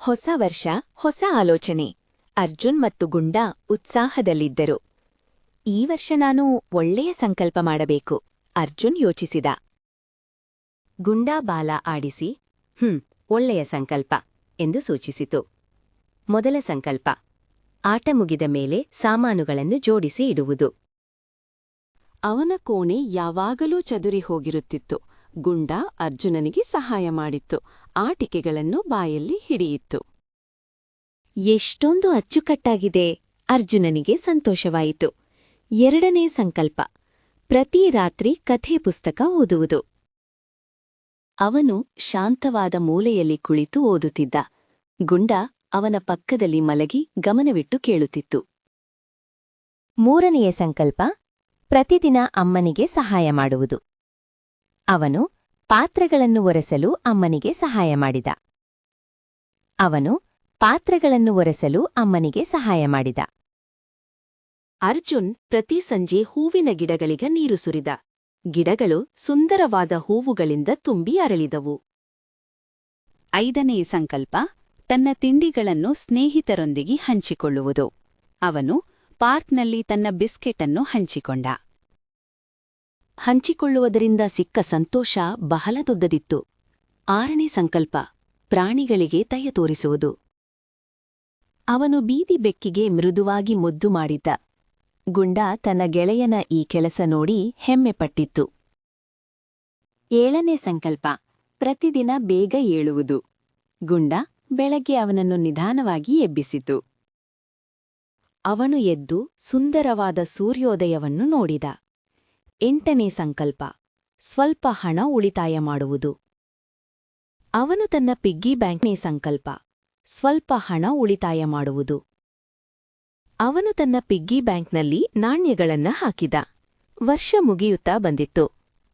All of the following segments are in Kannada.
ಹೊಸ ವರ್ಷ ಹೊಸ ಆಲೋಚನೆ. ಅರ್ಜುನ್ ಮತ್ತು ಗುಂಡಾ ಉತ್ಸಾಹದಲ್ಲಿದ್ದರು. ಈ ವರ್ಷ ನಾನು ಒಳ್ಳೆಯ ಸಂಕಲ್ಪ ಮಾಡಬೇಕು, ಅರ್ಜುನ್ ಯೋಚಿಸಿದ. ಗುಂಡಾ ಬಾಲ ಆಡಿಸಿ ಒಳ್ಳೆಯ ಸಂಕಲ್ಪ ಎಂದು ಸೂಚಿಸಿತು. ಮೊದಲ ಸಂಕಲ್ಪ, ಆಟ ಮುಗಿದ ಮೇಲೆ ಸಾಮಾನುಗಳನ್ನು ಜೋಡಿಸಿ ಇಡುವುದು. ಅವನ ಕೋಣೆ ಯಾವಾಗಲೂ ಚದುರಿ ಹೋಗಿರುತ್ತಿತ್ತು. ಗುಂಡಾ ಅರ್ಜುನನಿಗೆ ಸಹಾಯ ಮಾಡಿತ್ತು. ಆಟಿಕೆಗಳನ್ನು ಬಾಯಲ್ಲಿ ಹಿಡಿಯಿತ್ತು. ಎಷ್ಟೊಂದು ಅಚ್ಚುಕಟ್ಟಾಗಿದೆ, ಅರ್ಜುನನಿಗೆ ಸಂತೋಷವಾಯಿತು. ಎರಡನೇ ಸಂಕಲ್ಪ, ಪ್ರತಿ ರಾತ್ರಿ ಕಥೆ ಪುಸ್ತಕ ಓದುವುದು. ಅವನು ಶಾಂತವಾದ ಮೂಲೆಯಲ್ಲಿ ಕುಳಿತು ಓದುತ್ತಿದ್ದ. ಗುಂಡಾ ಅವನ ಪಕ್ಕದಲ್ಲಿ ಮಲಗಿ ಗಮನವಿಟ್ಟು ಕೇಳುತ್ತಿತ್ತು. ಮೂರನೆಯ ಸಂಕಲ್ಪ, ಪ್ರತಿದಿನ ಅಮ್ಮನಿಗೆ ಸಹಾಯ ಮಾಡುವುದು. ಅವನು ಪಾತ್ರೆಗಳನ್ನು ಒರೆಸಲು ಅಮ್ಮನಿಗೆ ಸಹಾಯ ಮಾಡಿದ. ಅರ್ಜುನ್ ಪ್ರತಿ ಸಂಜೆ ಹೂವಿನ ಗಿಡಗಳಿಗೆ ನೀರು ಸುರಿದ. ಗಿಡಗಳು ಸುಂದರವಾದ ಹೂವುಗಳಿಂದ ತುಂಬಿ ಅರಳಿದವು. ಐದನೇ ಸಂಕಲ್ಪ, ತನ್ನ ತಿಂಡಿಗಳನ್ನು ಸ್ನೇಹಿತರೊಂದಿಗೆ ಹಂಚಿಕೊಳ್ಳುವುದು. ಅವನು ಪಾರ್ಕ್ನಲ್ಲಿ ತನ್ನ ಬಿಸ್ಕೆಟನ್ನು ಹಂಚಿಕೊಂಡ. ಹಂಚಿಕೊಳ್ಳುವುದರಿಂದ ಸಿಕ್ಕ ಸಂತೋಷ ಬಹಳ ದೊಡ್ಡದಿತ್ತು. ಆರನೇ ಸಂಕಲ್ಪ, ಪ್ರಾಣಿಗಳಿಗೆ ದಯ ತೋರಿಸುವುದು. ಅವನು ಬೀದಿ ಬೆಕ್ಕಿಗೆ ಮೃದುವಾಗಿ ಮುದ್ದು ಮಾಡಿದ್ದ. ಗುಂಡಾ ತನ್ನ ಗೆಳೆಯನ ಈ ಕೆಲಸ ನೋಡಿ ಹೆಮ್ಮೆಪಟ್ಟಿತ್ತು. ಏಳನೇ ಸಂಕಲ್ಪ, ಪ್ರತಿದಿನ ಬೇಗ ಏಳುವುದು. ಗುಂಡಾ ಬೆಳಗ್ಗೆ ಅವನನ್ನು ನಿಧಾನವಾಗಿ ಎಬ್ಬಿಸಿತು. ಅವನು ಎದ್ದು ಸುಂದರವಾದ ಸೂರ್ಯೋದಯವನ್ನು ನೋಡಿದ. ಎಂಟನೇ ಸಂಕಲ್ಪ, ಸ್ವಲ್ಪ ಹಣ ಉಳಿತಾಯ ಮಾಡುವುದು. ಅವನು ತನ್ನ ಪಿಗ್ಗಿ ಬ್ಯಾಂಕ್ನೇ ಸಂಕಲ್ಪ, ಸ್ವಲ್ಪ ಹಣ ಉಳಿತಾಯ ಮಾಡುವುದು. ಅವನು ತನ್ನ ಪಿಗ್ಗಿ ಬ್ಯಾಂಕ್ನಲ್ಲಿ ನಾಣ್ಯಗಳನ್ನ ಹಾಕಿದ. ವರ್ಷ ಮುಗಿಯುತ್ತಾ ಬಂದಿತ್ತು.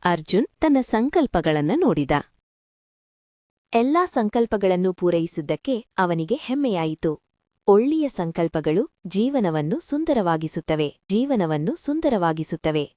ಅರ್ಜುನ್ ತನ್ನ ಸಂಕಲ್ಪಗಳನ್ನ ನೋಡಿದ. ಎಲ್ಲಾ ಸಂಕಲ್ಪಗಳನ್ನು ಪೂರೈಸಿದ್ದಕ್ಕೆ ಅವನಿಗೆ ಹೆಮ್ಮೆಯಾಯಿತು. ಒಳ್ಳೆಯ ಸಂಕಲ್ಪಗಳು ಜೀವನವನ್ನು ಸುಂದರವಾಗಿಸುತ್ತವೆ.